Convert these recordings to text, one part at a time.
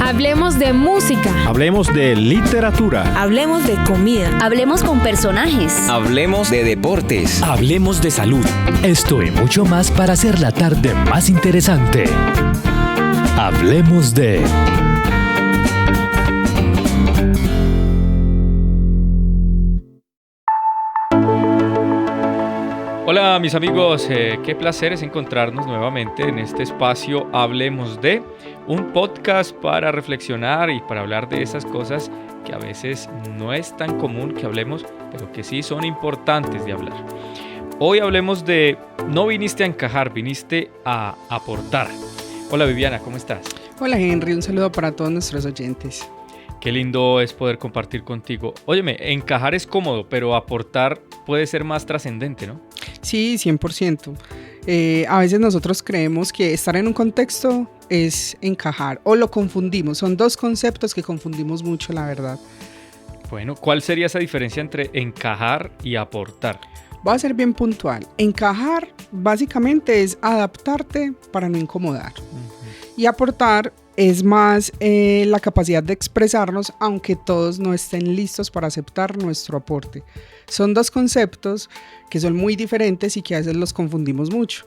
Hablemos de música. Hablemos de literatura. Hablemos de comida. Hablemos con personajes. Hablemos de deportes. Hablemos de salud. Esto y mucho más para hacer la tarde más interesante. Hablemos de... Hola mis amigos, qué placer es encontrarnos nuevamente en este espacio Hablemos de, un podcast para reflexionar y para hablar de esas cosas que a veces no es tan común que hablemos, pero que sí son importantes de hablar. Hoy hablemos de no viniste a encajar, viniste a aportar. Hola Viviana, ¿cómo estás? Hola Henry, un saludo para todos nuestros oyentes. Qué lindo es poder compartir contigo. Óyeme, encajar es cómodo, pero aportar puede ser más trascendente, ¿no? Sí, 100%. A veces nosotros creemos que estar en un contexto es encajar o lo confundimos. Son dos conceptos que confundimos mucho, la verdad. Bueno, ¿cuál sería esa diferencia entre encajar y aportar? Voy a ser bien puntual. Encajar básicamente es adaptarte para no incomodar. Y aportar es más la capacidad de expresarnos, aunque todos no estén listos para aceptar nuestro aporte. Son dos conceptos que son muy diferentes y que a veces los confundimos mucho.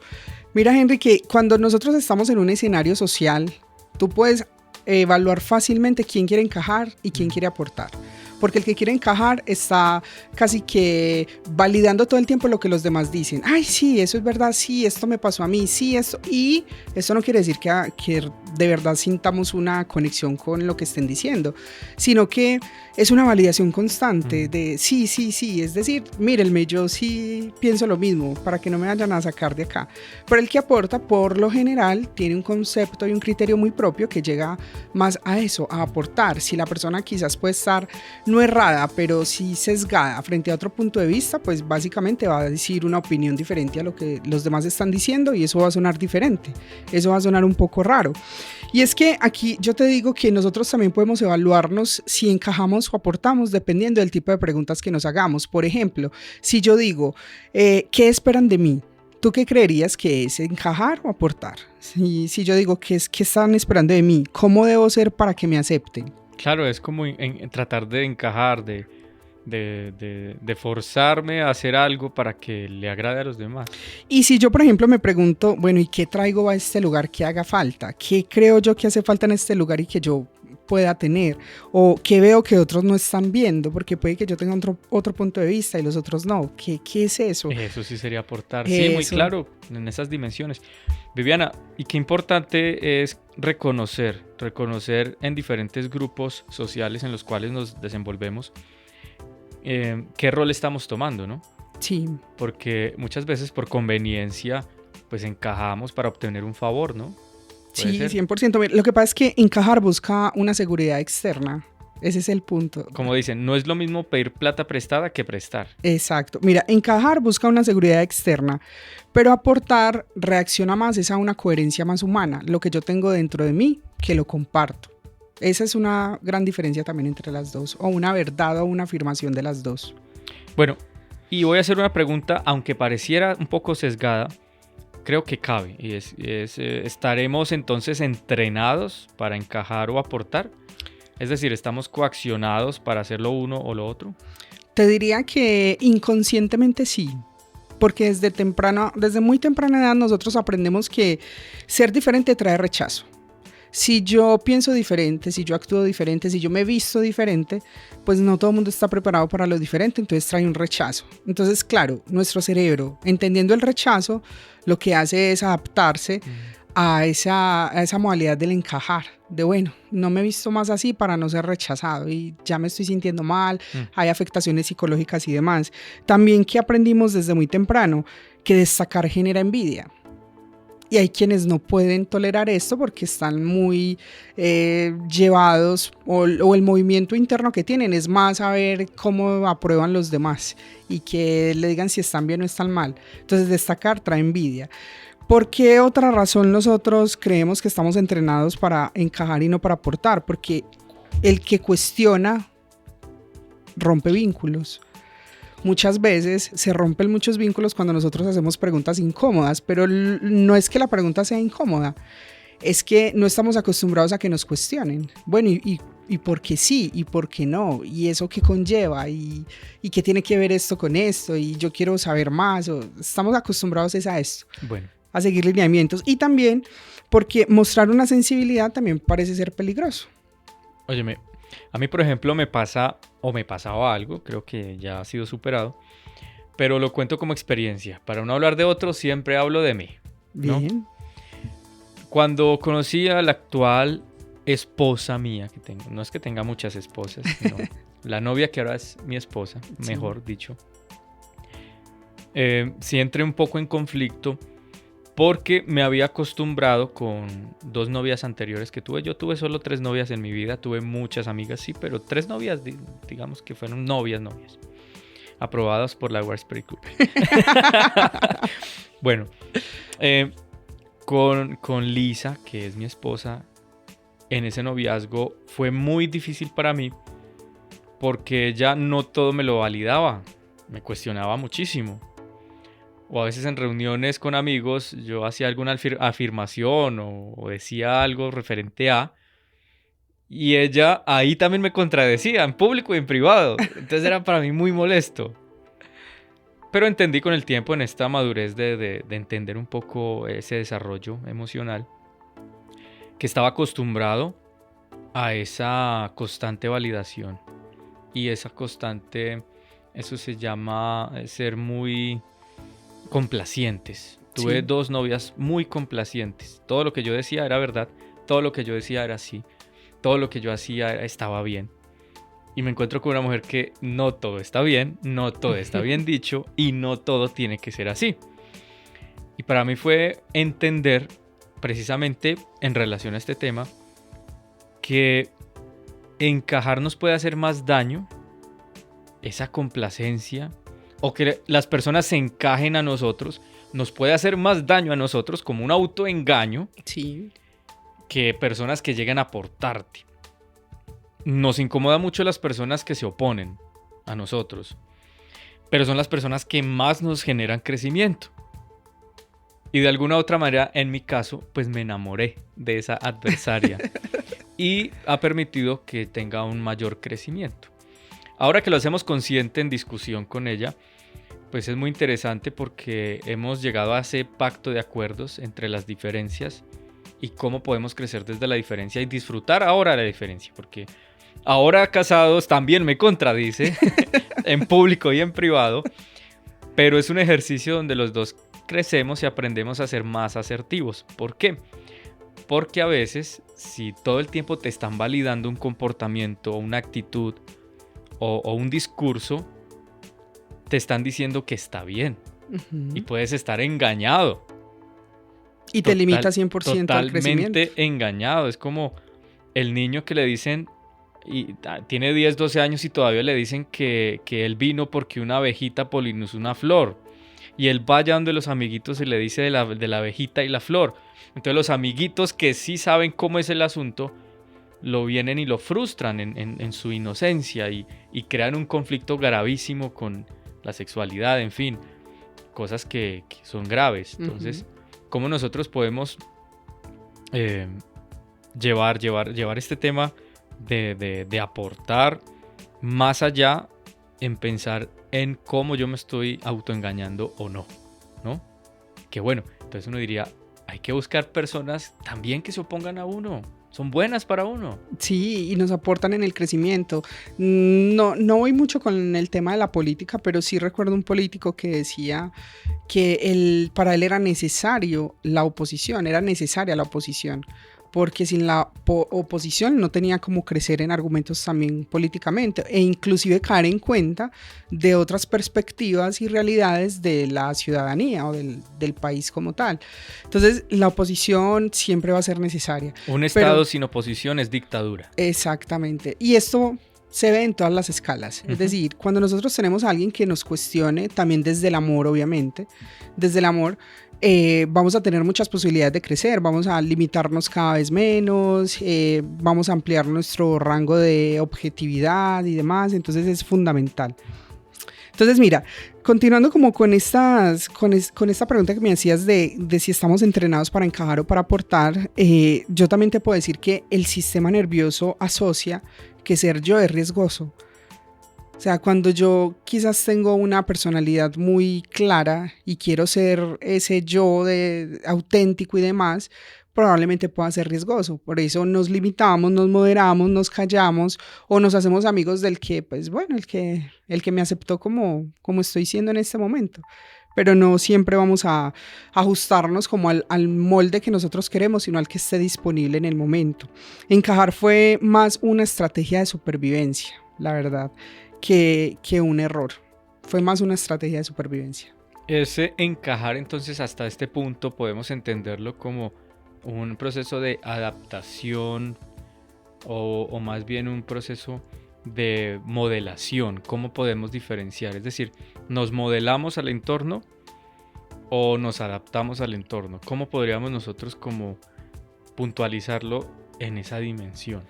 Mira, Henry, que cuando nosotros estamos en un escenario social, tú puedes evaluar fácilmente quién quiere encajar y quién quiere aportar. Porque el que quiere encajar está casi que validando todo el tiempo lo que los demás dicen. Ay, sí, eso es verdad, sí, esto me pasó a mí, sí, esto. Y eso no quiere decir que de verdad sintamos una conexión con lo que estén diciendo, sino que es una validación constante de sí, es decir, mírenme, yo sí pienso lo mismo, para que no me vayan a sacar de acá. Pero el que aporta, por lo general, tiene un concepto y un criterio muy propio que llega más a eso, a aportar. Si la persona quizás puede estar no errada, pero sí sesgada frente a otro punto de vista, pues básicamente va a decir una opinión diferente a lo que los demás están diciendo y eso va a sonar diferente, eso va a sonar un poco raro. Y es que aquí yo te digo que nosotros también podemos evaluarnos si encajamos o aportamos dependiendo del tipo de preguntas que nos hagamos. Por ejemplo, si yo digo, ¿qué esperan de mí? ¿Tú qué creerías que es, encajar o aportar? Si yo digo, ¿qué están esperando de mí? ¿Cómo debo ser para que me acepten? Claro, es como en tratar de encajar, de forzarme a hacer algo para que le agrade a los demás. Y si yo, por ejemplo, me pregunto, bueno, ¿y qué traigo a este lugar que haga falta? ¿Qué creo yo que hace falta en este lugar y que yo pueda tener? ¿O qué veo que otros no están viendo? Porque puede que yo tenga otro punto de vista y los otros no. ¿Qué es eso? Eso sí sería aportar. Sí, muy claro, en esas dimensiones. Viviana, y qué importante es reconocer en diferentes grupos sociales en los cuales nos desenvolvemos qué rol estamos tomando, ¿no? Sí. Porque muchas veces por conveniencia pues encajamos para obtener un favor, ¿no? Sí, 100%. Lo que pasa es que encajar busca una seguridad externa. Ese es el punto. Como dicen, no es lo mismo pedir plata prestada que prestar. Exacto. Mira, encajar busca una seguridad externa, pero aportar reacciona más, es a una coherencia más humana. Lo que yo tengo dentro de mí, que lo comparto. Esa es una gran diferencia también entre las dos, o una verdad o una afirmación de las dos. Bueno, y voy a hacer una pregunta, aunque pareciera un poco sesgada, creo que cabe, y ¿estaremos entonces entrenados para encajar o aportar? Es decir, ¿estamos coaccionados para hacer lo uno o lo otro? Te diría que inconscientemente sí, porque desde muy temprana edad nosotros aprendemos que ser diferente trae rechazo. Si yo pienso diferente, si yo actúo diferente, si yo me visto diferente, pues no todo el mundo está preparado para lo diferente, entonces trae un rechazo. Entonces, claro, nuestro cerebro, entendiendo el rechazo, lo que hace es adaptarse a esa modalidad del encajar, de bueno, no me he visto más así para no ser rechazado y ya me estoy sintiendo mal, hay afectaciones psicológicas y demás. También que aprendimos desde muy temprano que destacar genera envidia. Y hay quienes no pueden tolerar esto porque están muy llevados o el movimiento interno que tienen es más a ver cómo aprueban los demás y que le digan si están bien o están mal. Entonces destacar trae envidia. ¿Por qué otra razón nosotros creemos que estamos entrenados para encajar y no para aportar? Porque el que cuestiona rompe vínculos. Muchas veces se rompen muchos vínculos cuando nosotros hacemos preguntas incómodas, pero no es que la pregunta sea incómoda, es que no estamos acostumbrados a que nos cuestionen. Bueno, ¿y por qué sí? ¿Y por qué no? ¿Y eso qué conlleva? ¿Y qué tiene que ver esto con esto? Y yo quiero saber más. Estamos acostumbrados a esto, Bueno, a seguir lineamientos. Y también porque mostrar una sensibilidad también parece ser peligroso. óyeme, a mí, por ejemplo, me pasaba algo, creo que ya ha sido superado, pero lo cuento como experiencia. Para no hablar de otros, siempre hablo de mí, ¿no? Bien. Cuando conocí a la actual esposa mía que tengo, no es que tenga muchas esposas, sino la novia que ahora es mi esposa, mejor dicho, sí entré un poco en conflicto porque me había acostumbrado con 2 novias anteriores que tuve. Yo tuve solo 3 novias en mi vida, tuve muchas amigas, sí, pero 3 novias, digamos que fueron novias, aprobadas por la Warsbury Group. Bueno, con Lisa, que es mi esposa, en ese noviazgo fue muy difícil para mí porque ella no todo me lo validaba, me cuestionaba muchísimo. O a veces en reuniones con amigos yo hacía alguna afirmación o decía algo referente a, y ella ahí también me contradecía, en público y en privado. Entonces era para mí muy molesto. Pero entendí con el tiempo, en esta madurez de entender un poco ese desarrollo emocional, que estaba acostumbrado a esa constante validación. Y esa constante, eso se llama ser muy complacientes. Tuve Sí. 2 novias muy complacientes. Todo lo que yo decía era verdad, todo lo que yo decía era así, todo lo que yo hacía estaba bien. Y me encuentro con una mujer que no todo está bien, no todo está bien dicho y no todo tiene que ser así. Y para mí fue entender, precisamente en relación a este tema, que encajar nos puede hacer más daño, esa complacencia, o que las personas se encajen a nosotros, nos puede hacer más daño a nosotros como un autoengaño Sí. que personas que llegan a aportarte. Nos incomoda mucho las personas que se oponen a nosotros, pero son las personas que más nos generan crecimiento. Y de alguna u otra manera, en mi caso, pues me enamoré de esa adversaria y ha permitido que tenga un mayor crecimiento. Ahora que lo hacemos consciente en discusión con ella, pues es muy interesante porque hemos llegado a ese pacto de acuerdos entre las diferencias y cómo podemos crecer desde la diferencia y disfrutar ahora la diferencia, porque ahora casados también me contradice en público y en privado, pero es un ejercicio donde los dos crecemos y aprendemos a ser más asertivos. ¿Por qué? Porque a veces, si todo el tiempo te están validando un comportamiento o una actitud o un discurso, te están diciendo que está bien y puedes estar engañado. Y te limita 100% al crecimiento. Totalmente engañado. Es como el niño que le dicen, y tiene 10, 12 años y todavía le dicen que él vino porque una abejita polinizó una flor. Y él va allá donde los amiguitos y le dice de la abejita y la flor. Entonces los amiguitos que sí saben cómo es el asunto, lo vienen y lo frustran en su inocencia y crean un conflicto gravísimo con la sexualidad, en fin, cosas que son graves. Entonces, ¿cómo nosotros podemos llevar este tema de aportar más allá en pensar en cómo yo me estoy autoengañando o no? Que bueno, entonces uno diría, hay que buscar personas también que se opongan a uno. Son buenas para uno. Sí, y nos aportan en el crecimiento. No voy mucho con el tema de la política, pero sí recuerdo un político que decía que para él era necesario la oposición, era necesaria la oposición, porque sin la oposición no tenía como crecer en argumentos también políticamente e inclusive caer en cuenta de otras perspectivas y realidades de la ciudadanía o del país como tal. Entonces la oposición siempre va a ser necesaria. Un Estado sin oposición es dictadura. Exactamente. Y esto se ve en todas las escalas. Es decir, cuando nosotros tenemos a alguien que nos cuestione, también desde el amor, obviamente, desde el amor, vamos a tener muchas posibilidades de crecer, vamos a limitarnos cada vez menos, vamos a ampliar nuestro rango de objetividad y demás, entonces es fundamental. Entonces, mira, continuando como con esta pregunta que me hacías de si estamos entrenados para encajar o para aportar, yo también te puedo decir que el sistema nervioso asocia que ser yo es riesgoso. O sea, cuando yo quizás tengo una personalidad muy clara y quiero ser ese yo auténtico y demás, probablemente pueda ser riesgoso. Por eso nos limitamos, nos moderamos, nos callamos o nos hacemos amigos del que, pues bueno, el que me aceptó como estoy siendo en este momento. Pero no siempre vamos a ajustarnos como al molde que nosotros queremos, sino al que esté disponible en el momento. Encajar fue más una estrategia de supervivencia, la verdad, que un error. Fue más una estrategia de supervivencia. Ese encajar, entonces, hasta este punto podemos entenderlo como un proceso de adaptación o más bien un proceso de modelación. ¿Cómo podemos diferenciar? Es decir, ¿nos modelamos al entorno o nos adaptamos al entorno? ¿Cómo podríamos nosotros como puntualizarlo en esa dimensión?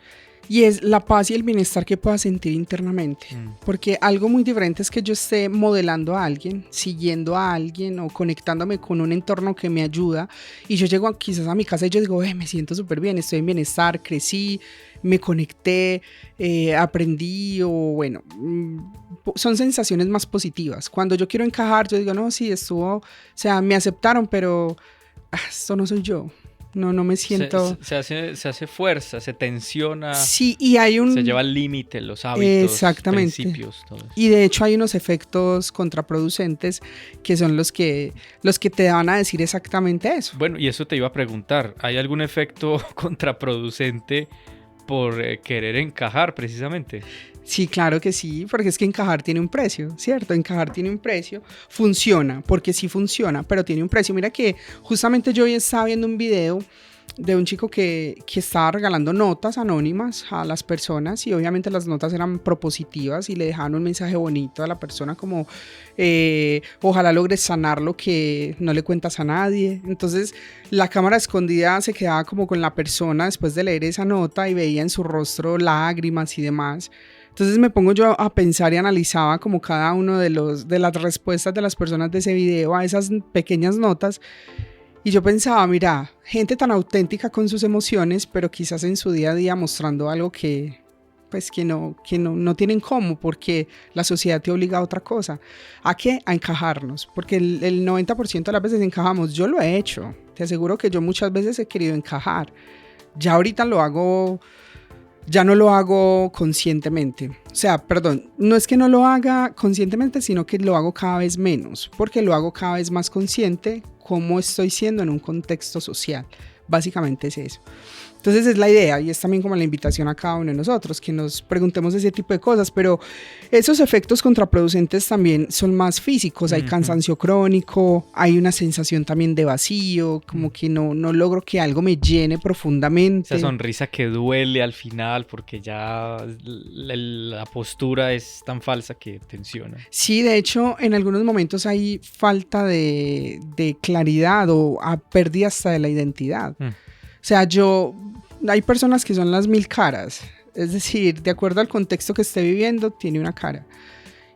Y es la paz y el bienestar que pueda sentir internamente. Porque algo muy diferente es que yo esté modelando a alguien, siguiendo a alguien o conectándome con un entorno que me ayuda. Y yo llego quizás a mi casa y yo digo, me siento súper bien, estoy en bienestar, crecí, me conecté, aprendí o bueno, son sensaciones más positivas. Cuando yo quiero encajar, yo digo, no, sí, estuvo, o sea, me aceptaron, pero esto no soy yo. No me siento... Se hace fuerza, se tensiona. Sí, y hay se lleva al límite los hábitos, exactamente. Principios, todo eso. Y de hecho hay unos efectos contraproducentes que son los que te van a decir exactamente eso. Bueno, y eso te iba a preguntar. ¿Hay algún efecto contraproducente por querer encajar precisamente? Sí, claro que sí, porque es que encajar tiene un precio, ¿cierto? Encajar tiene un precio, funciona, porque sí funciona, pero tiene un precio. Mira que justamente yo hoy estaba viendo un video de un chico que estaba regalando notas anónimas a las personas y obviamente las notas eran propositivas y le dejaban un mensaje bonito a la persona como ojalá logres sanar lo que no le cuentas a nadie. Entonces la cámara escondida se quedaba como con la persona después de leer esa nota y veía en su rostro lágrimas y demás. Entonces me pongo yo a pensar y analizaba como cada uno de las respuestas de las personas de ese video a esas pequeñas notas. Y yo pensaba, mira, gente tan auténtica con sus emociones, pero quizás en su día a día mostrando algo que no tienen cómo, porque la sociedad te obliga a otra cosa. ¿A qué? A encajarnos, porque el 90% de las veces encajamos. Yo lo he hecho, te aseguro que yo muchas veces he querido encajar. Ya ahorita ya no lo hago conscientemente. O sea, perdón, no es que no lo haga conscientemente, sino que lo hago cada vez menos, porque lo hago cada vez más consciente cómo estoy siendo en un contexto social. Básicamente es eso. Entonces es la idea y es también como la invitación a cada uno de nosotros, que nos preguntemos ese tipo de cosas, pero esos efectos contraproducentes también son más físicos, hay cansancio crónico, hay una sensación también de vacío, como que no logro que algo me llene profundamente. Esa sonrisa que duele al final porque ya la postura es tan falsa que tensiona. Sí, de hecho en algunos momentos hay falta de claridad o pérdida hasta de la identidad. O sea, hay personas que son las 1000 caras, es decir, de acuerdo al contexto que esté viviendo, tiene una cara.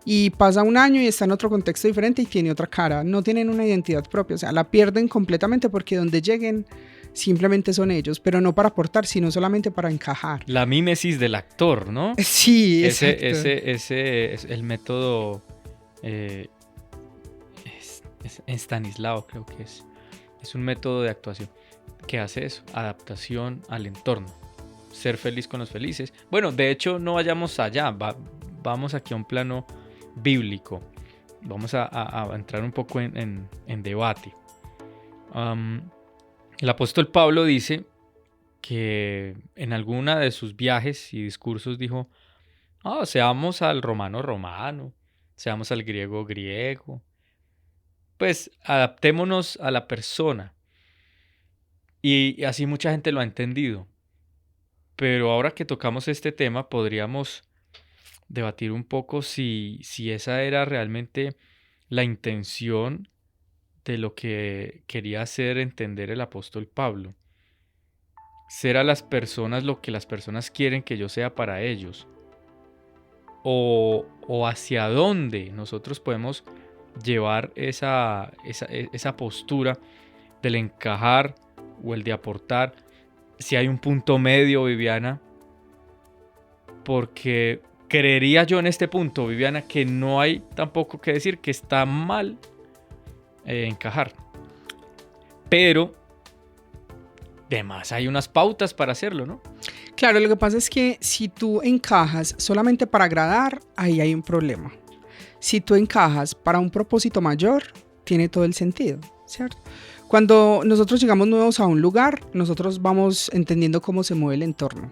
Y pasa un año y está en otro contexto diferente y tiene otra cara. No tienen una identidad propia, o sea, la pierden completamente porque donde lleguen simplemente son ellos, pero no para aportar, sino solamente para encajar. La mímesis del actor, ¿no? Sí, exacto. Ese es el método Stanislao, creo que es. Es un método de actuación. ¿Qué hace eso? Adaptación al entorno. Ser feliz con los felices. Bueno, de hecho, no vayamos allá. Vamos aquí a un plano bíblico. Vamos a entrar un poco en debate. El apóstol Pablo dice que en alguna de sus viajes y discursos dijo, seamos al romano, seamos al griego. Pues adaptémonos a la persona. Y así mucha gente lo ha entendido. Pero ahora que tocamos este tema, podríamos debatir un poco si esa era realmente la intención de lo que quería hacer entender el apóstol Pablo. Ser a las personas lo que las personas quieren que yo sea para ellos. o hacia dónde nosotros podemos llevar esa postura del encajar o el de aportar, si hay un punto medio, Viviana, porque creería yo en este punto, Viviana, que no hay tampoco que decir que está mal encajar, pero además hay unas pautas para hacerlo, ¿no? Claro, lo que pasa es que si tú encajas solamente para agradar, ahí hay un problema. Si tú encajas para un propósito mayor, tiene todo el sentido, ¿cierto? Cuando nosotros llegamos nuevos a un lugar, nosotros vamos entendiendo cómo se mueve el entorno,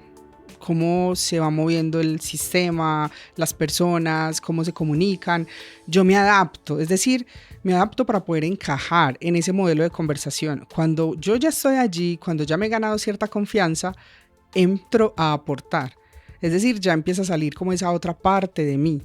cómo se va moviendo el sistema, las personas, cómo se comunican. Yo me adapto, es decir, me adapto para poder encajar en ese modelo de conversación. Cuando yo ya estoy allí, cuando ya me he ganado cierta confianza, entro a aportar. Es decir, ya empieza a salir como esa otra parte de mí,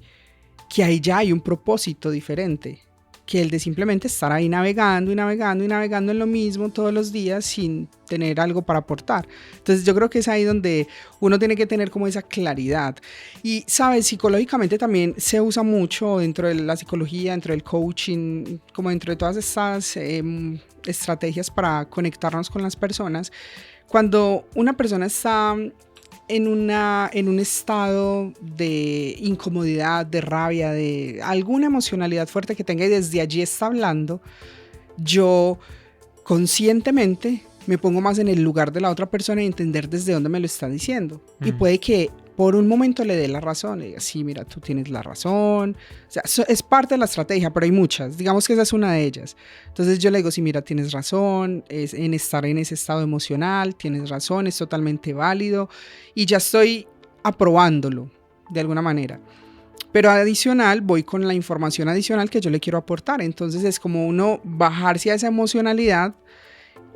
que ahí ya hay un propósito diferente que el de simplemente estar ahí navegando en lo mismo todos los días sin tener algo para aportar. Entonces yo creo que es ahí donde uno tiene que tener como esa claridad. Y sabes, psicológicamente también se usa mucho dentro de la psicología, dentro del coaching, como dentro de todas estas estrategias para conectarnos con las personas. Cuando una persona está en un estado de incomodidad, de rabia, de alguna emocionalidad fuerte que tenga y desde allí está hablando, yo conscientemente me pongo más en el lugar de la otra persona y entender desde dónde me lo está diciendo. Y puede que por un momento le dé la razón, le diga, sí, mira, tú tienes la razón. O sea, es parte de la estrategia, pero hay muchas. Digamos que esa es una de ellas. Entonces yo le digo, sí, mira, tienes razón, es en estar en ese estado emocional, tienes razón, es totalmente válido. Y ya estoy aprobándolo de alguna manera. Pero adicional, voy con la información adicional que yo le quiero aportar. Entonces es como uno bajarse a esa emocionalidad,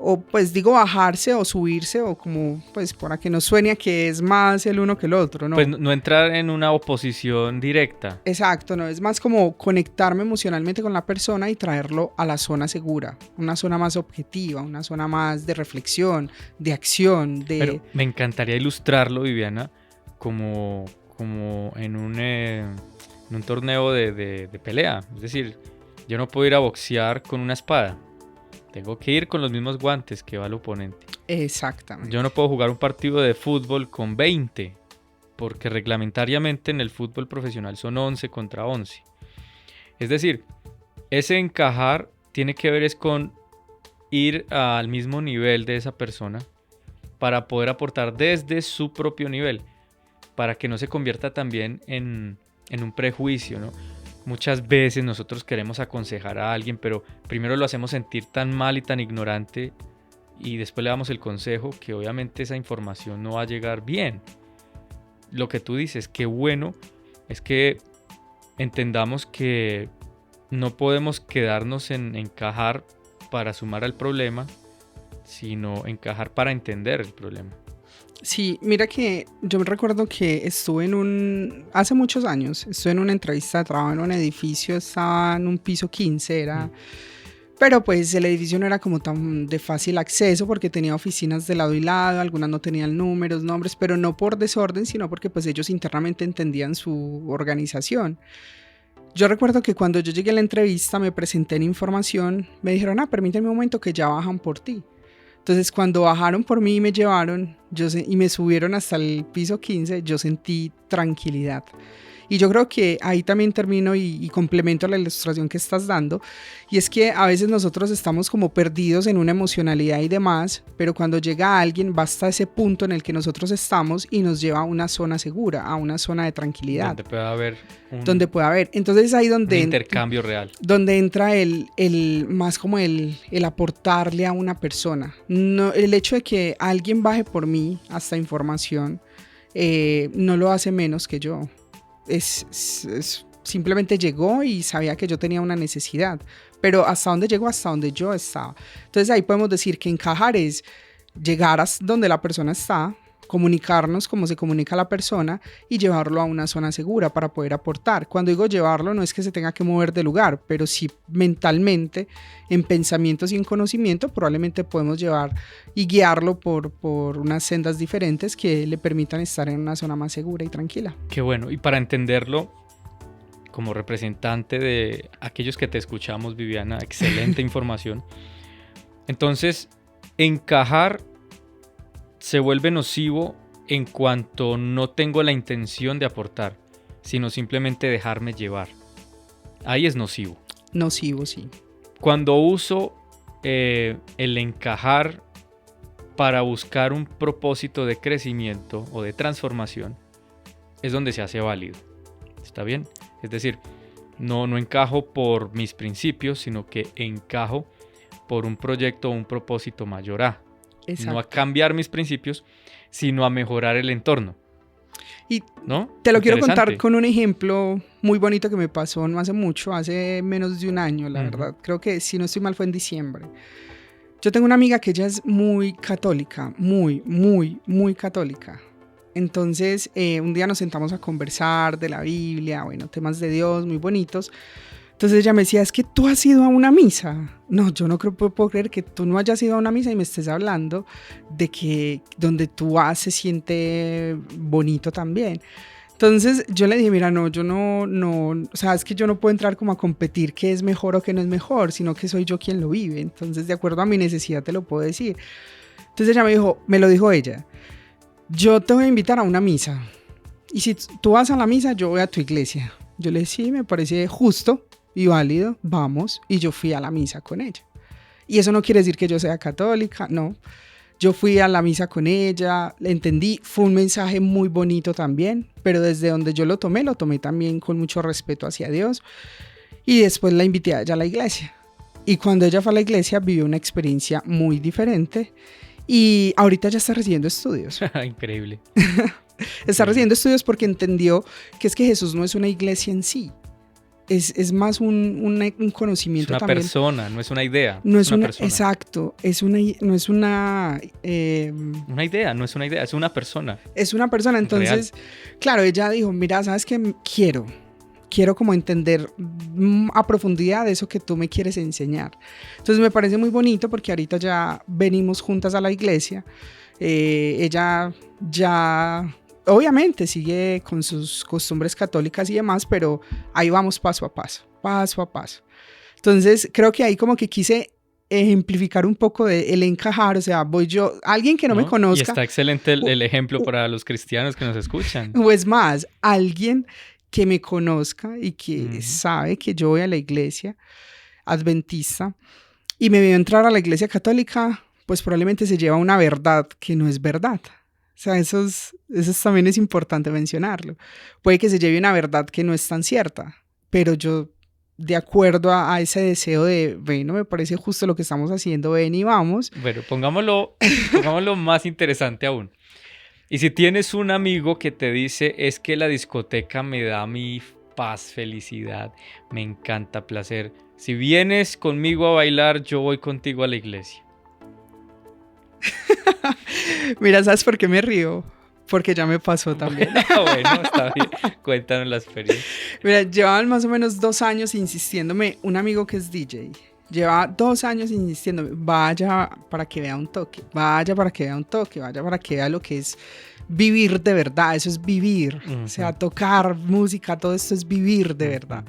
o pues digo bajarse o subirse, o como pues para que no suene a que es más el uno que el otro, ¿no? Pues no entrar en una oposición directa. Exacto, no, es más como conectarme emocionalmente con la persona y traerlo a la zona segura, una zona más objetiva, una zona más de reflexión, de acción, de... Pero me encantaría ilustrarlo, Viviana, como en un torneo de pelea. Es decir, yo no puedo ir a boxear con una espada. Tengo que ir con los mismos guantes que va el oponente. Exactamente. Yo no puedo jugar un partido de fútbol con 20, porque reglamentariamente en el fútbol profesional son 11 contra 11. Es decir, ese encajar tiene que ver es con ir al mismo nivel de esa persona para poder aportar desde su propio nivel, para que no se convierta también en un prejuicio, ¿no? Muchas veces nosotros queremos aconsejar a alguien, pero primero lo hacemos sentir tan mal y tan ignorante y después le damos el consejo que obviamente esa información no va a llegar bien. Lo que tú dices, qué bueno, es que entendamos que no podemos quedarnos en encajar para sumar al problema, sino encajar para entender el problema. Sí, mira que yo me recuerdo que hace muchos años, estuve en una entrevista, trabajaba en un edificio, estaba en un piso 15, pero pues el edificio no era como tan de fácil acceso porque tenía oficinas de lado y lado, algunas no tenían números, nombres, pero no por desorden, sino porque pues ellos internamente entendían su organización. Yo recuerdo que cuando yo llegué a la entrevista me presenté en información, me dijeron, permíteme un momento que ya bajan por ti. Entonces cuando bajaron por mí y me llevaron y me subieron hasta el piso 15, yo sentí tranquilidad. Y yo creo que ahí también termino y complemento la ilustración que estás dando. Y es que a veces nosotros estamos como perdidos en una emocionalidad y demás, pero cuando llega alguien basta ese punto en el que nosotros estamos y nos lleva a una zona segura, a una zona de tranquilidad. Donde pueda haber Entonces ahí donde... un intercambio real. Donde entra el más como el aportarle a una persona. No, el hecho de que alguien baje por mí hasta información no lo hace menos que yo. Simplemente llegó y sabía que yo tenía una necesidad, pero hasta dónde llegó, hasta donde yo estaba. Entonces ahí podemos decir que encajar es llegar a donde la persona está, comunicarnos como se comunica la persona y llevarlo a una zona segura para poder aportar. Cuando digo llevarlo, no es que se tenga que mover de lugar, pero sí mentalmente, en pensamientos y en conocimiento, probablemente podemos llevar y guiarlo por unas sendas diferentes que le permitan estar en una zona más segura y tranquila. Qué bueno. Y para entenderlo, como representante de aquellos que te escuchamos, Viviana, excelente información. Entonces, encajar se vuelve nocivo en cuanto no tengo la intención de aportar, sino simplemente dejarme llevar. Ahí es nocivo. Nocivo, sí. Cuando uso el encajar para buscar un propósito de crecimiento o de transformación, es donde se hace válido. ¿Está bien? Es decir, no encajo por mis principios, sino que encajo por un proyecto o un propósito mayor a. Exacto. No a cambiar mis principios, sino a mejorar el entorno. Y ¿no? te lo quiero contar con un ejemplo muy bonito que me pasó no hace mucho, hace menos de un año, la verdad. Creo que si no estoy mal fue en diciembre. Yo tengo una amiga que ella es muy católica, muy católica. Entonces, un día nos sentamos a conversar de la Biblia, bueno, temas de Dios muy bonitos. Entonces ella me decía, es que tú has ido a una misa. No, yo no puedo creer que tú no hayas ido a una misa y me estés hablando de que donde tú vas se siente bonito también. Entonces yo le dije, mira, no, yo no, o sea, es que yo no puedo entrar como a competir qué es mejor o qué no es mejor, sino que soy yo quien lo vive. Entonces, de acuerdo a mi necesidad te lo puedo decir. Entonces ella me lo dijo ella, yo te voy a invitar a una misa. Y si tú vas a la misa, yo voy a tu iglesia. Yo le dije, sí, me parece justo y válido, vamos. Y yo fui a la misa con ella. Y eso no quiere decir que yo sea católica, no. Yo fui a la misa con ella, le entendí, fue un mensaje muy bonito también, pero desde donde yo lo tomé también con mucho respeto hacia Dios. Y después la invité a ella a la iglesia. Y cuando ella fue a la iglesia vivió una experiencia muy diferente. Y ahorita ya está recibiendo estudios. Increíble. Está recibiendo estudios porque entendió que es que Jesús no es una iglesia en sí. Es más un conocimiento también. Es una persona, no es una idea. No es una persona. Exacto. No es una... una idea, no es una idea, es una persona. Es una persona. Entonces, real. Claro, ella dijo, mira, ¿sabes qué? Quiero como entender a profundidad eso que tú me quieres enseñar. Entonces me parece muy bonito porque ahorita ya venimos juntas a la iglesia. Ella ya... Obviamente sigue con sus costumbres católicas y demás, pero ahí vamos paso a paso. Entonces creo que ahí como que quise ejemplificar un poco el encajar, o sea, voy yo, alguien que no me conozca. Y está excelente el ejemplo para los cristianos que nos escuchan. O es más, alguien que me conozca y que sabe que yo voy a la iglesia adventista y me veo entrar a la iglesia católica, pues probablemente se lleva una verdad que no es verdad. O sea, eso también es importante mencionarlo. Puede que se lleve una verdad que no es tan cierta, pero yo, de acuerdo a ese deseo de, bueno, me parece justo lo que estamos haciendo, ven y vamos. Bueno, pongámoslo más interesante aún. Y si tienes un amigo que te dice, es que la discoteca me da mi paz, felicidad, me encanta, placer. Si vienes conmigo a bailar, yo voy contigo a la iglesia. Mira, ¿sabes por qué me río? Porque ya me pasó también. Bueno, está bien. Cuéntanos la experiencia. Mira, llevaban más o menos 2 años insistiéndome, un amigo que es DJ, lleva 2 años insistiéndome, vaya para que vea un toque, vaya para que vea lo que es vivir de verdad, eso es vivir. O sea, tocar música, todo esto es vivir de verdad.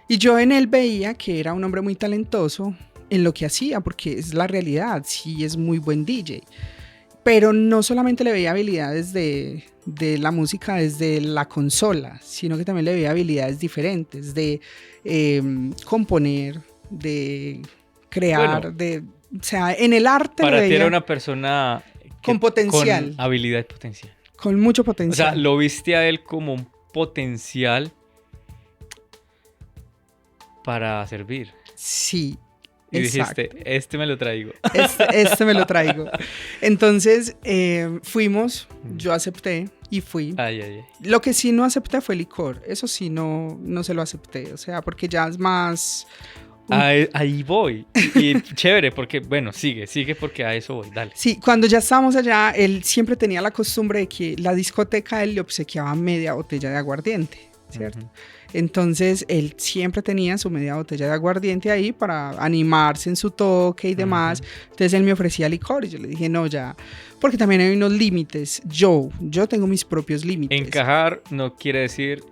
Y yo en él veía que era un hombre muy talentoso en lo que hacía, porque es la realidad, sí es muy buen DJ. Pero no solamente le veía habilidades de la música desde la consola, sino que también le veía habilidades diferentes de componer, de crear, bueno, o sea, en el arte. Para ti era una persona con potencial. Con habilidad y potencial. Con mucho potencial. O sea, lo viste a él como un potencial para servir. Sí. Y exacto. Dijiste, este me lo traigo. Este me lo traigo. Entonces fuimos, yo acepté y fui. Ay. Lo que sí no acepté fue licor. Eso sí no se lo acepté. O sea, porque ya es más Ahí voy. Y chévere, porque, bueno, sigue porque a eso voy, dale. Sí, cuando ya estábamos allá, él siempre tenía la costumbre de que la discoteca él le obsequiaba media botella de aguardiente, ¿cierto? Uh-huh. Entonces, él siempre tenía su media botella de aguardiente ahí para animarse en su toque y demás. Entonces, él me ofrecía licor y yo le dije, no, ya, porque también hay unos límites. Yo tengo mis propios límites. Encajar no quiere decir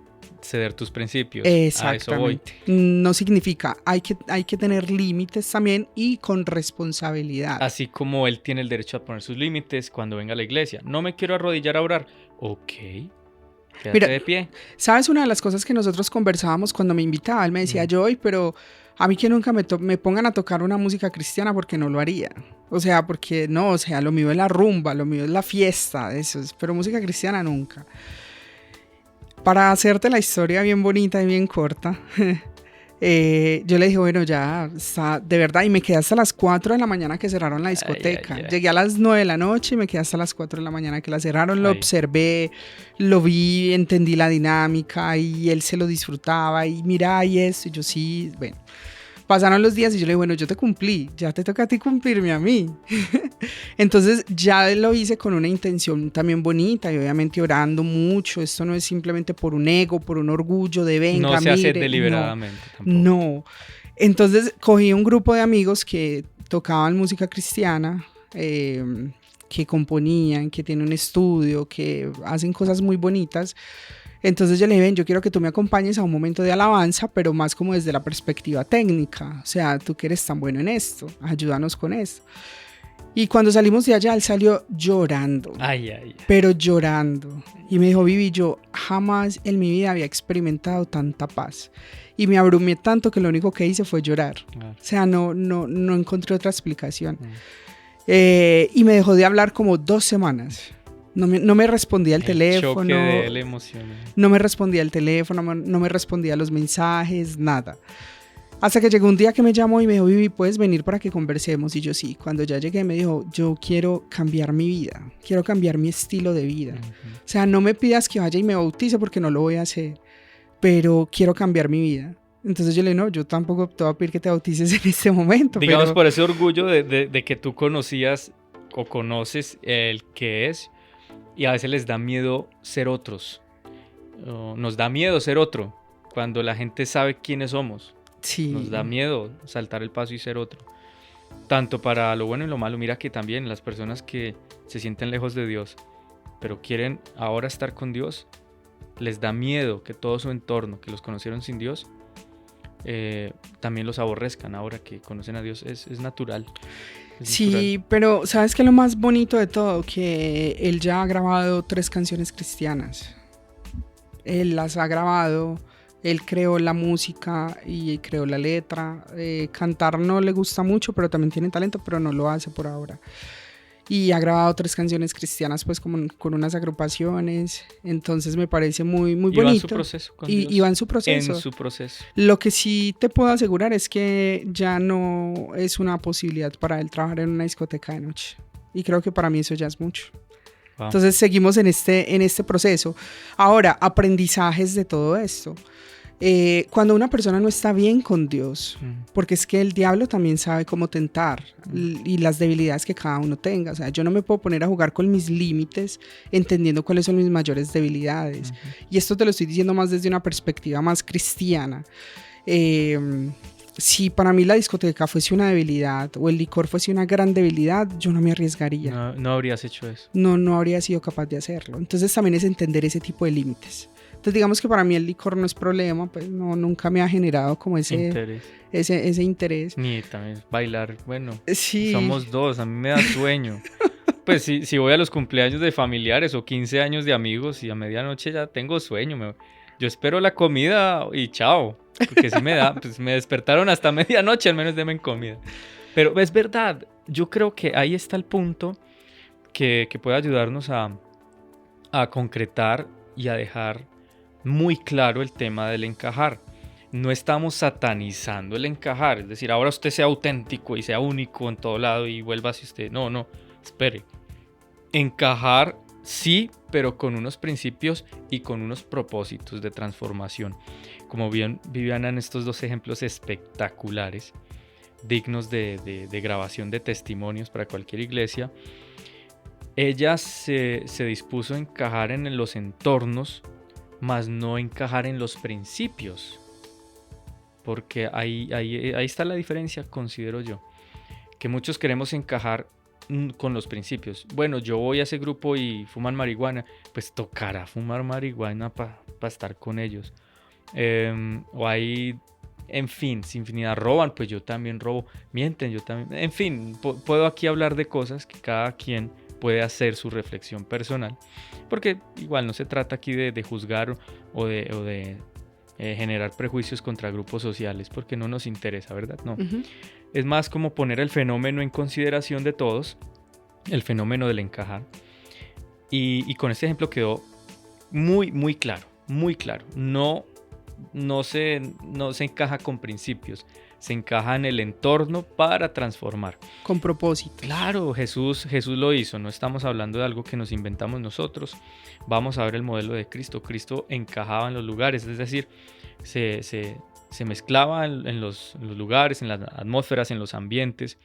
ceder tus principios. Exactamente. A eso voy. No significa, hay que tener límites también y con responsabilidad. Así como él tiene el derecho a poner sus límites cuando venga a la iglesia. No me quiero arrodillar a orar. Ok. Quédate Mira, de pie. ¿Sabes una de las cosas que nosotros conversábamos cuando me invitaba? Él me decía, Joy, pero a mí que nunca me pongan a tocar una música cristiana porque no lo haría. O sea, porque no, o sea, lo mío es la rumba, lo mío es la fiesta, eso es, pero música cristiana nunca. Para hacerte la historia bien bonita y bien corta, yo le dije, bueno, ya está, de verdad, y me quedé hasta las 4 de la mañana que cerraron la discoteca. Ay. Llegué a las 9 de la noche y me quedé hasta las 4 de la mañana que la cerraron. Lo observé, lo vi, entendí la dinámica y él se lo disfrutaba y mira, y esto, y yo sí, bueno. Pasaron los días y yo le dije, bueno, yo te cumplí, ya te toca a ti cumplirme a mí. Entonces ya lo hice con una intención también bonita y obviamente orando mucho. Esto no es simplemente por un ego, por un orgullo de venga, no se hace mire, deliberadamente tampoco. No. Entonces cogí un grupo de amigos que tocaban música cristiana, que componían, que tienen un estudio, que hacen cosas muy bonitas. Entonces yo le dije, ven, yo quiero que tú me acompañes a un momento de alabanza, pero más como desde la perspectiva técnica. O sea, tú que eres tan bueno en esto, ayúdanos con esto. Y cuando salimos de allá, él salió llorando. Pero llorando. Y me dijo, Vivi, yo jamás en mi vida había experimentado tanta paz. Y me abrumé tanto que lo único que hice fue llorar. O sea, no encontré otra explicación. Y me dejó de hablar como 2 semanas. No me respondía el teléfono. Choque de él emocional. No me respondía el teléfono, no me respondía los mensajes, nada. Hasta que llegó un día que me llamó y me dijo, Vivi, ¿puedes venir para que conversemos? Y yo sí. Cuando ya llegué me dijo, yo quiero cambiar mi vida, quiero cambiar mi estilo de vida. O sea, no me pidas que vaya y me bautice porque no lo voy a hacer, pero quiero cambiar mi vida. Entonces yo le dije, no, yo tampoco te voy a pedir que te bautices en este momento. Digamos, pero... por ese orgullo de que tú conocías o conoces el que es. Y a veces les da miedo ser otros. Nos da miedo ser otro. Cuando la gente sabe quiénes somos. Sí. Nos da miedo saltar el paso y ser otro. Tanto para lo bueno y lo malo. Mira que también las personas que se sienten lejos de Dios, pero quieren ahora estar con Dios, les da miedo que todo su entorno, que los conocieron sin Dios, también los aborrezcan ahora que conocen a Dios. Es natural. Sí, pero ¿sabes qué es lo más bonito de todo? Que él ya ha grabado 3 canciones cristianas. Él las ha grabado, él creó la música y creó la letra. Cantar no le gusta mucho, pero también tiene talento, pero no lo hace por ahora. Y ha grabado 3 canciones cristianas pues con unas agrupaciones. Entonces me parece muy, muy bonito. Y va en su proceso con Dios. Y va en su proceso. En su proceso. Lo que sí te puedo asegurar es que ya no es una posibilidad para él trabajar en una discoteca de noche. Y creo que para mí eso ya es mucho. Wow. Entonces seguimos en este proceso. Ahora, aprendizajes de todo esto. Cuando una persona no está bien con Dios, porque es que el diablo también sabe cómo tentar y las debilidades que cada uno tenga. O sea, yo no me puedo poner a jugar con mis límites entendiendo cuáles son mis mayores debilidades. Y esto te lo estoy diciendo más desde una perspectiva más cristiana. Si para mí la discoteca fuese una debilidad o el licor fuese una gran debilidad, yo no me arriesgaría. No habrías hecho eso. No habría sido capaz de hacerlo. Entonces también es entender ese tipo de límites. Entonces digamos que para mí el licor no es problema, pues nunca me ha generado como ese interés. Ni también bailar, bueno, sí. Somos 2, a mí me da sueño. Pues si voy a los cumpleaños de familiares o 15 años de amigos y a medianoche ya tengo sueño, yo espero la comida y chao, porque si me da, pues me despertaron hasta medianoche, al menos denme comida. Pero es verdad, yo creo que ahí está el punto que puede ayudarnos a concretar y a dejar muy claro el tema del encajar. No estamos satanizando el encajar, es decir, ahora usted sea auténtico y sea único en todo lado y vuelva hacia usted. No, espere. Encajar sí, pero con unos principios y con unos propósitos de transformación. como bien Viviana en estos dos ejemplos espectaculares, dignos de grabación de testimonios para cualquier iglesia, ella se dispuso a encajar en los entornos, mas no encajar en los principios. Porque ahí está la diferencia, considero yo. Que muchos queremos encajar con los principios. Bueno, yo voy a ese grupo y fuman marihuana, pues tocará fumar marihuana para estar con ellos. O ahí, en fin, sin infinidad, roban, pues yo también robo, mienten, yo también. En fin, puedo aquí hablar de cosas que cada quien puede hacer su reflexión personal, porque igual no se trata aquí de juzgar o de generar prejuicios contra grupos sociales, porque no nos interesa, ¿verdad? No. Uh-huh. Es más como poner el fenómeno en consideración de todos, el fenómeno del encajar. Y con este ejemplo quedó muy, muy claro, muy claro. No se encaja con principios, se encaja en el entorno para transformar. Con propósito. Claro, Jesús lo hizo, no estamos hablando de algo que nos inventamos nosotros. Vamos a ver el modelo de Cristo. Cristo encajaba en los lugares, es decir, se mezclaba en los lugares, en las atmósferas, en los ambientes,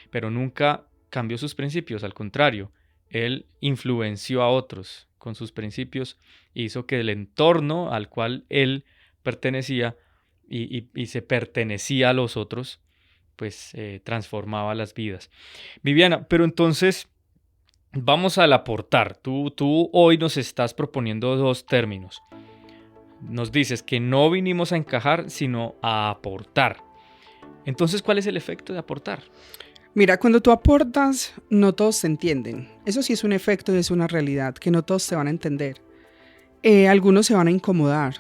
pero nunca cambió sus principios, al contrario, él influenció a otros con sus principios, hizo que el entorno al cual él pertenecía y se pertenecía a los otros, pues transformaba las vidas. Viviana, pero entonces vamos al aportar. Tú hoy nos estás proponiendo dos términos. Nos dices que no vinimos a encajar, sino a aportar. Entonces, ¿cuál es el efecto de aportar? Mira, cuando tú aportas, no todos te entienden. Eso sí es un efecto y es una realidad, que no todos te van a entender. Algunos se van a incomodar,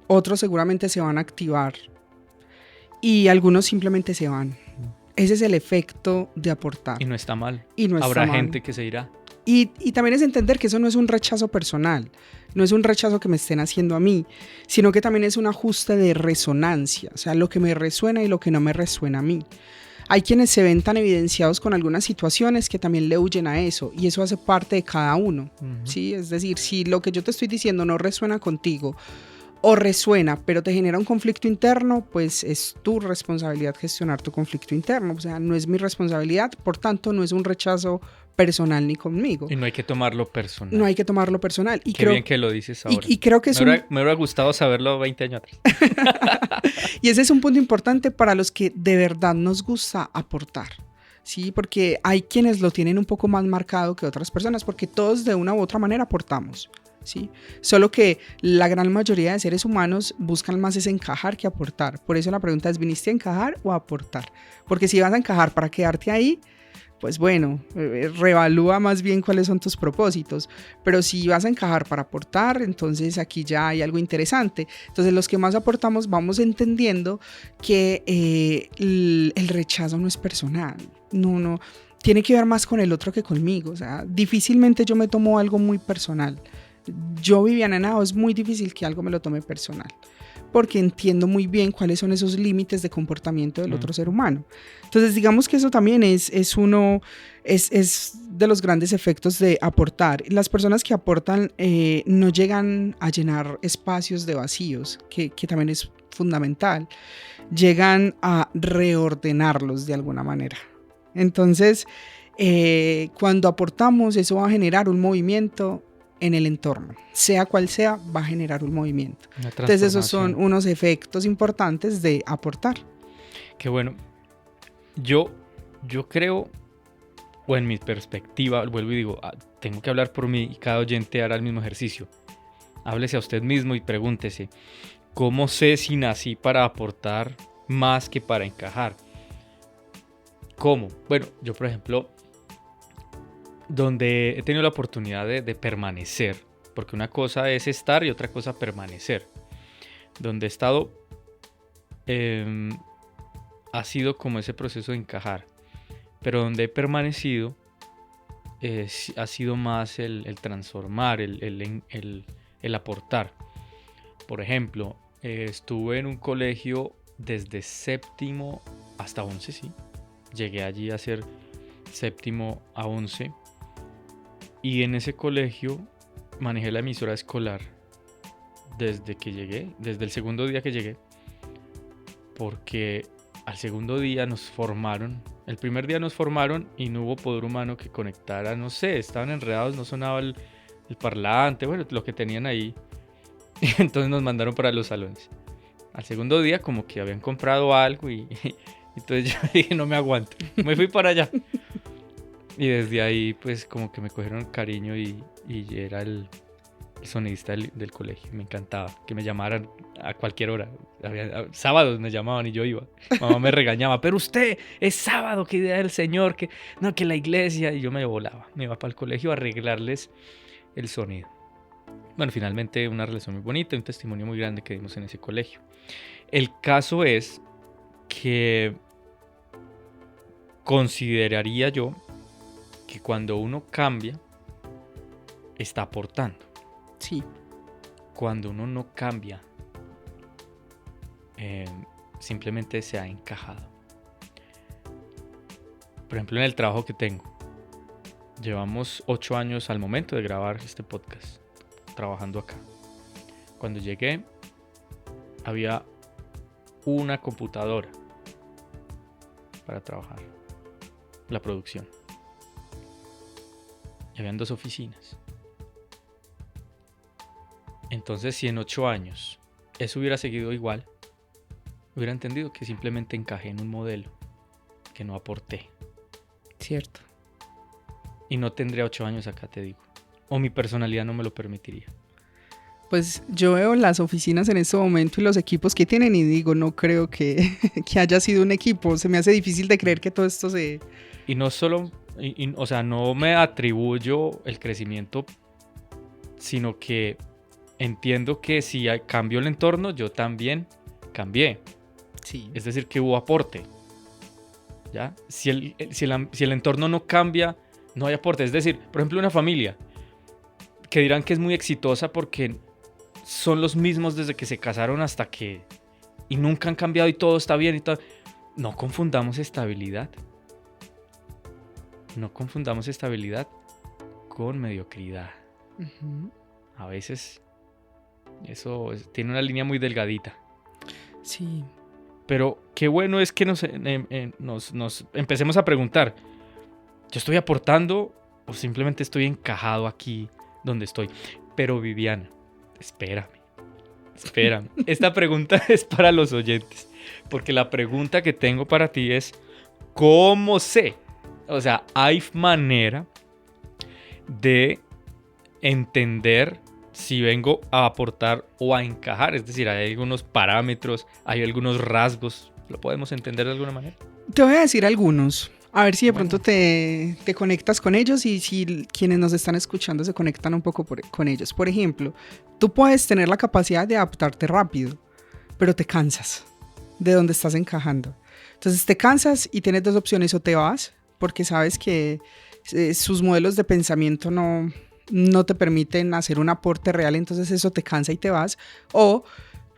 otros seguramente se van a activar y algunos simplemente se van. Ese es el efecto de aportar. Y no está mal. Y no Habrá está mal. gente que se irá. Y también es entender que eso no es un rechazo personal, no es un rechazo que me estén haciendo a mí, sino que también es un ajuste de resonancia, o sea, lo que me resuena y lo que no me resuena a mí. Hay quienes se ven tan evidenciados con algunas situaciones que también le huyen a eso, y eso hace parte de cada uno, ¿sí? Es decir, si lo que yo te estoy diciendo no resuena contigo, o resuena, pero te genera un conflicto interno, pues es tu responsabilidad gestionar tu conflicto interno. O sea, no es mi responsabilidad, por tanto, no es un rechazo personal ni conmigo. Y no hay que tomarlo personal. No hay que tomarlo personal. Y Qué bien que lo dices ahora. Y creo que me hubiera gustado saberlo 20 años atrás. Y ese es un punto importante para los que de verdad nos gusta aportar. Sí, porque hay quienes lo tienen un poco más marcado que otras personas, porque todos de una u otra manera aportamos. ¿Sí? Solo que la gran mayoría de seres humanos buscan más es encajar que aportar. Por eso la pregunta es, ¿viniste a encajar o a aportar? Porque si vas a encajar para quedarte ahí, pues bueno, reevalúa más bien cuáles son tus propósitos. Pero si vas a encajar para aportar, entonces aquí ya hay algo interesante. Entonces los que más aportamos vamos entendiendo que el rechazo no es personal. No, tiene que ver más con el otro que conmigo. O sea, difícilmente yo me tomo algo muy personal. Yo, Viviana Henao, es muy difícil que algo me lo tome personal, porque entiendo muy bien cuáles son esos límites de comportamiento del otro ser humano. Entonces, digamos que eso también es de los grandes efectos de aportar. Las personas que aportan no llegan a llenar espacios de vacíos, que también es fundamental. Llegan a reordenarlos de alguna manera. Entonces, cuando aportamos, eso va a generar un movimiento en el entorno, sea cual sea, va a generar un movimiento. Entonces esos son unos efectos importantes de aportar. Qué bueno. Yo creo, o en mi perspectiva, vuelvo y digo, tengo que hablar por mí y cada oyente hará el mismo ejercicio. Háblese a usted mismo y pregúntese, ¿cómo sé si nací para aportar más que para encajar? ¿Cómo? Bueno, yo por ejemplo, donde he tenido la oportunidad de permanecer, porque una cosa es estar y otra cosa permanecer. Donde he estado ha sido como ese proceso de encajar, pero donde he permanecido ha sido más el transformar, el aportar. Por ejemplo, estuve en un colegio desde séptimo hasta 11, sí. Llegué allí a ser séptimo a 11. Y en ese colegio manejé la emisora escolar desde que llegué, desde el segundo día que llegué, porque al segundo día nos formaron, el primer día nos formaron y no hubo poder humano que conectara, no sé, estaban enredados, no sonaba el parlante, bueno, lo que tenían ahí, y entonces nos mandaron para los salones. Al segundo día como que habían comprado algo y entonces yo dije, no me aguanto, me fui para allá. Y desde ahí pues como que me cogieron cariño y era el sonidista del colegio. Me encantaba que me llamaran a cualquier hora. Sábados me llamaban y yo iba. Mamá me regañaba, pero usted es sábado, que idea del Señor, que la iglesia. Y yo me volaba, me iba para el colegio a arreglarles el sonido. Bueno, finalmente una relación muy bonita, un testimonio muy grande que dimos en ese colegio. El caso es que consideraría yo que cuando uno cambia, está aportando. Sí. Cuando uno no cambia, simplemente se ha encajado. Por ejemplo, en el trabajo que tengo, llevamos 8 años al momento de grabar este podcast, trabajando acá. Cuando llegué, había una computadora para trabajar, la producción. Y habían 2 oficinas. Entonces, si en 8 años eso hubiera seguido igual, hubiera entendido que simplemente encajé en un modelo que no aporté. Cierto. Y no tendría 8 años acá, te digo. O mi personalidad no me lo permitiría. Pues yo veo las oficinas en este momento y los equipos que tienen y digo, no creo que haya sido un equipo. Se me hace difícil de creer que todo esto se... Y no solo, o sea, no me atribuyo el crecimiento, sino que entiendo que si cambió el entorno, yo también cambié. Sí. Es decir, que hubo aporte. ¿Ya? Si el entorno no cambia, no hay aporte. Es decir, por ejemplo, una familia que dirán que es muy exitosa porque son los mismos desde que se casaron hasta que... y nunca han cambiado y todo está bien y todo. No confundamos estabilidad. No confundamos estabilidad con mediocridad. Uh-huh. A veces eso tiene una línea muy delgadita. Sí. Pero qué bueno es que nos empecemos a preguntar, ¿yo estoy aportando o simplemente estoy encajado aquí donde estoy? Pero Viviana, espérame. Esta pregunta es para los oyentes, porque la pregunta que tengo para ti es, ¿cómo sé? O sea, ¿hay manera de entender si vengo a aportar o a encajar? Es decir, hay algunos parámetros, hay algunos rasgos. ¿Lo podemos entender de alguna manera? Te voy a decir algunos. A ver si de pronto te conectas con ellos y si quienes nos están escuchando se conectan un poco con ellos. Por ejemplo, tú puedes tener la capacidad de adaptarte rápido, pero te cansas de donde estás encajando. Entonces te cansas y tienes 2 opciones: o te vas, porque sabes que sus modelos de pensamiento no te permiten hacer un aporte real, entonces eso te cansa y te vas, o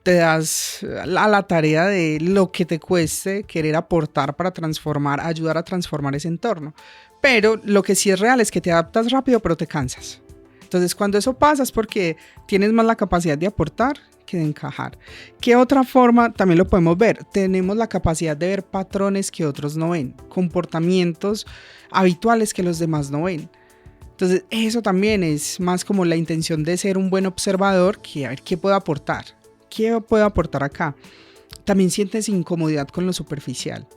te das a la tarea de lo que te cueste querer aportar para transformar, ayudar a transformar ese entorno. Pero lo que sí es real es que te adaptas rápido, pero te cansas. Entonces, cuando eso pasa es porque tienes más la capacidad de aportar que de encajar. ¿Qué otra forma también lo podemos ver? Tenemos la capacidad de ver patrones que otros no ven, comportamientos habituales que los demás no ven. Entonces, eso también es más como la intención de ser un buen observador, que a ver qué puedo aportar. ¿Qué puedo aportar acá? También sientes incomodidad con lo superficial.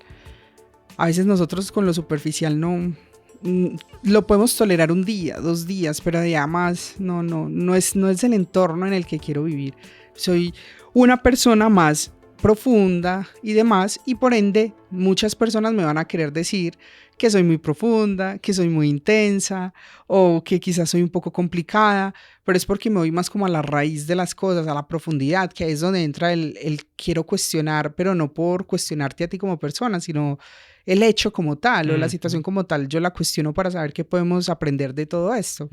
A veces nosotros con lo superficial no lo podemos tolerar 1 día, 2 días, pero además no es el entorno en el que quiero vivir. Soy una persona más profunda y demás, y por ende muchas personas me van a querer decir que soy muy profunda, que soy muy intensa o que quizás soy un poco complicada, pero es porque me voy más como a la raíz de las cosas, a la profundidad, que ahí es donde entra el quiero cuestionar, pero no por cuestionarte a ti como persona, sino el hecho como tal o la situación como tal. Yo la cuestiono para saber qué podemos aprender de todo esto.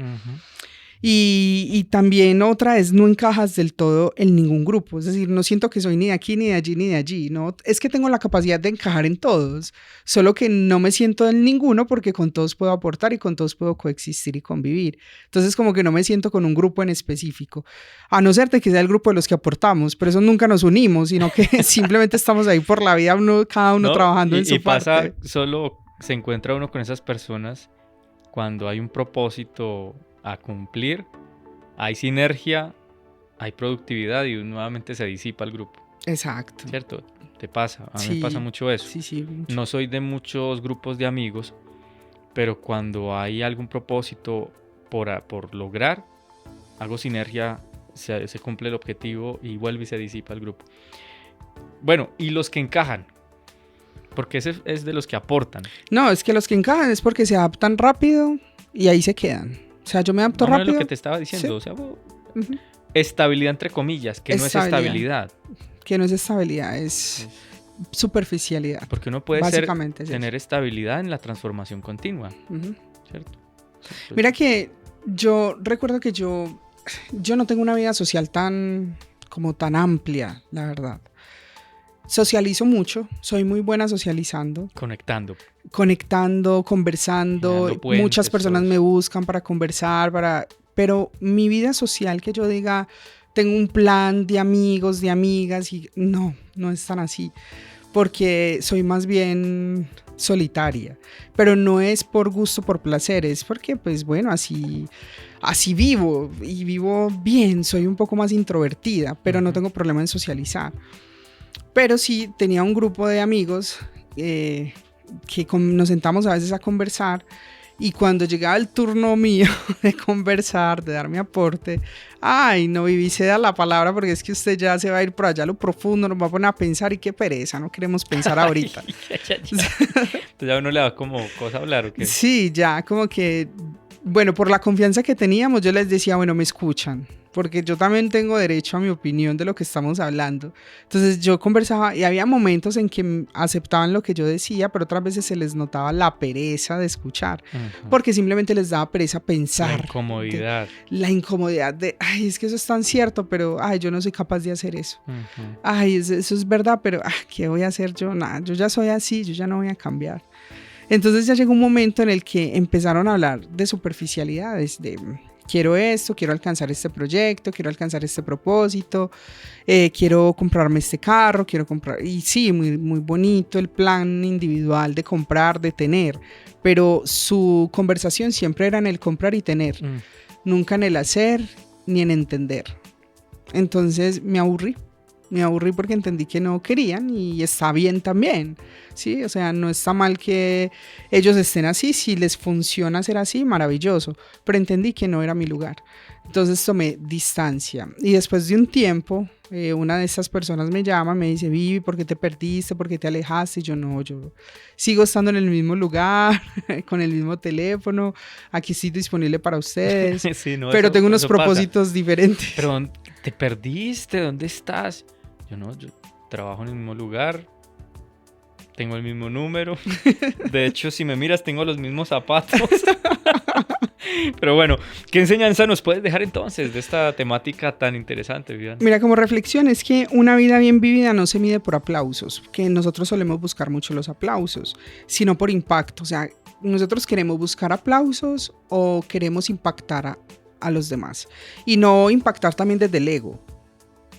Y también otra es no encajas del todo en ningún grupo, es decir, no siento que soy ni de aquí, ni de allí, ni de allí, ¿no? Es que tengo la capacidad de encajar en todos, solo que no me siento en ninguno porque con todos puedo aportar y con todos puedo coexistir y convivir. Entonces como que no me siento con un grupo en específico, a no ser de que sea el grupo de los que aportamos, pero eso nunca nos unimos, sino que simplemente estamos ahí por la vida, cada uno trabajando en su parte. Y pasa, solo se encuentra uno con esas personas cuando hay un propósito a cumplir, hay sinergia, hay productividad y nuevamente se disipa el grupo. Exacto. ¿Cierto? Te pasa, a mí Sí, me pasa mucho eso. Sí, mucho. No soy de muchos grupos de amigos, pero cuando hay algún propósito por lograr, hago sinergia, se cumple el objetivo y vuelve y se disipa el grupo. Bueno, y los que encajan, porque ese es de los que aportan. No, es que los que encajan es porque se adaptan rápido y ahí se quedan. O sea, yo me adapto No, rápido. lo que te estaba diciendo, Sí. o sea, Uh-huh. estabilidad entre comillas, que no es estabilidad. Que no es estabilidad, es superficialidad. Porque uno puede Básicamente es tener estabilidad en la transformación continua, Uh-huh. ¿cierto? Mira que yo recuerdo que yo no tengo una vida social tan amplia, la verdad. Socializo mucho, soy muy buena socializando, Conectando. conversando, Generando puentes, muchas personas todos. me buscan para conversar, pero mi vida social, que yo diga, tengo un plan de amigos, de amigas, y no es tan así, porque soy más bien solitaria, pero no es por gusto, por placer, es porque pues bueno, así vivo y vivo bien, soy un poco más introvertida, pero no tengo problema en socializar. Pero sí tenía un grupo de amigos que nos sentamos a veces a conversar, y cuando llegaba el turno mío de conversar, de dar mi aporte, ay, no, Vivi, se da la palabra porque es que usted ya se va a ir por allá a lo profundo, nos va a poner a pensar y qué pereza, no queremos pensar ahorita. Entonces ya uno le da como cosa hablar, ¿o qué? Sí, ya como que, bueno, por la confianza que teníamos, yo les decía, bueno, me escuchan, porque yo también tengo derecho a mi opinión de lo que estamos hablando. Entonces yo conversaba y había momentos en que aceptaban lo que yo decía, pero otras veces se les notaba la pereza de escuchar, porque simplemente les daba pereza pensar. La incomodidad. La incomodidad de, ay, es que eso es tan cierto, pero, ay, yo no soy capaz de hacer eso. Ay, eso es verdad, pero, ¿qué voy a hacer yo? Nada, yo ya soy así, yo ya no voy a cambiar. Entonces ya llegó un momento en el que empezaron a hablar de superficialidades, de quiero esto, quiero alcanzar este proyecto, quiero alcanzar este propósito, quiero comprarme este carro, quiero comprar, y sí, muy, muy bonito el plan individual de comprar, de tener, pero su conversación siempre era en el comprar y tener, nunca en el hacer ni en entender. Entonces me aburrí porque entendí que no querían, y está bien también, ¿sí? O sea, no está mal que ellos estén así, si les funciona ser así, maravilloso, pero entendí que no era mi lugar. Entonces tomé distancia, y después de un tiempo, una de estas personas me llama, me dice, Vivi, ¿por qué te perdiste? ¿Por qué te alejaste? Y yo sigo estando en el mismo lugar, con el mismo teléfono, aquí estoy disponible para ustedes, Sí, no, pero tengo unos eso propósitos pasa. diferentes. Pero ¿te perdiste? ¿Dónde estás? Yo trabajo en el mismo lugar, tengo el mismo número, de hecho si me miras tengo los mismos zapatos. Pero bueno, ¿qué enseñanza nos puedes dejar entonces de esta temática tan interesante, Vivian? Mira, como reflexión es que una vida bien vivida no se mide por aplausos, que nosotros solemos buscar mucho los aplausos, sino por impacto. O sea, nosotros queremos buscar aplausos o queremos impactar a los demás, y no impactar también desde el ego.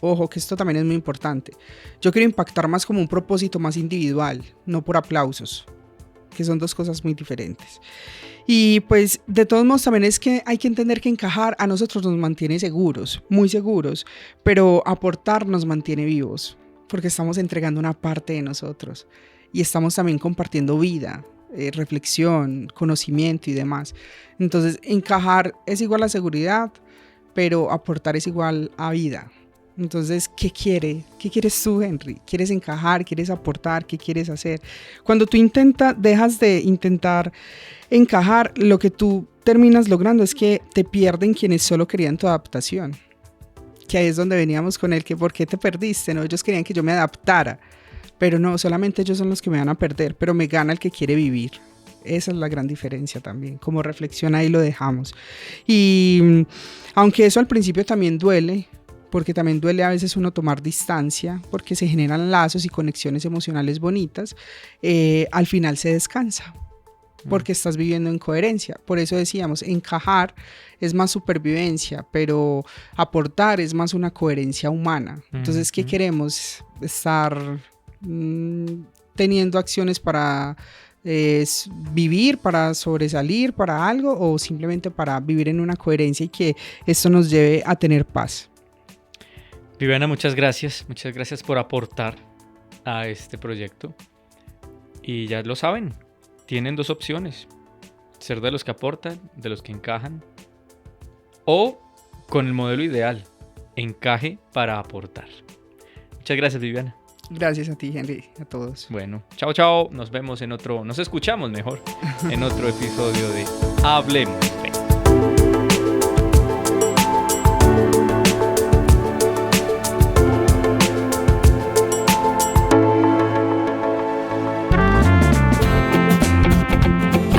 Ojo, que esto también es muy importante. Yo quiero impactar más como un propósito más individual, no por aplausos, que son dos cosas muy diferentes. Y pues de todos modos también es que hay que entender que encajar a nosotros nos mantiene seguros, muy seguros, pero aportar nos mantiene vivos, porque estamos entregando una parte de nosotros y estamos también compartiendo vida, reflexión, conocimiento y demás. Entonces encajar es igual a seguridad, pero aportar es igual a vida. Entonces, ¿qué quieres tú, Henry? ¿Quieres encajar? ¿Quieres aportar? ¿Qué quieres hacer? Cuando tú dejas de intentar encajar, lo que tú terminas logrando es que te pierden quienes solo querían tu adaptación. Que ahí es donde veníamos con el que ¿por qué te perdiste? ¿No? Ellos querían que yo me adaptara, pero no, solamente ellos son los que me van a perder, pero me gana el que quiere vivir. Esa es la gran diferencia también, como reflexiona y lo dejamos. Y aunque eso al principio también duele, porque también duele a veces uno tomar distancia, porque se generan lazos y conexiones emocionales bonitas, al final se descansa, porque estás viviendo en coherencia. Por eso decíamos, encajar es más supervivencia, pero aportar es más una coherencia humana. Entonces, ¿qué queremos? Estar teniendo acciones para vivir, para sobresalir, para algo, o simplemente para vivir en una coherencia y que esto nos lleve a tener paz. Viviana, muchas gracias por aportar a este proyecto. Y ya lo saben, tienen 2 opciones: ser de los que aportan, de los que encajan, o con el modelo ideal, encaje para aportar. Muchas gracias, Viviana. Gracias a ti, Henry, a todos. Bueno, chao, nos escuchamos mejor en otro episodio de Hablemos de.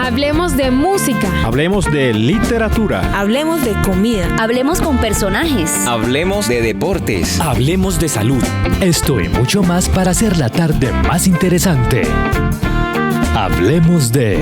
Hablemos de música. Hablemos de literatura. Hablemos de comida. Hablemos con personajes. Hablemos de deportes. Hablemos de salud. Esto y mucho más para hacer la tarde más interesante. Hablemos de